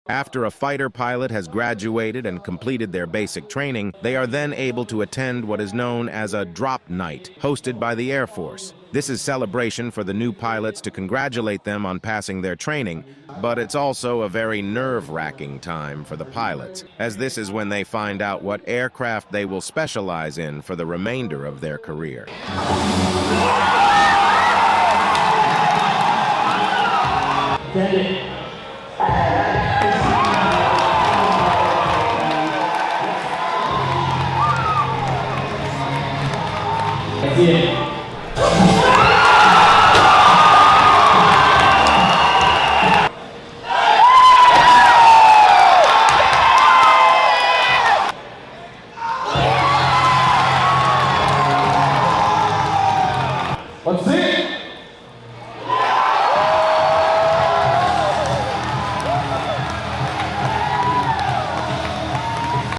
After a fighter pilot has graduated and completed their basic training, they are then able to attend what is known as a drop night, hosted by the Air Force. This is celebration for the new pilots to congratulate them on passing their training, but it's also a very nerve-wracking time for the pilots, as this is when they find out what aircraft they will specialize in for the remainder of their career. Send it.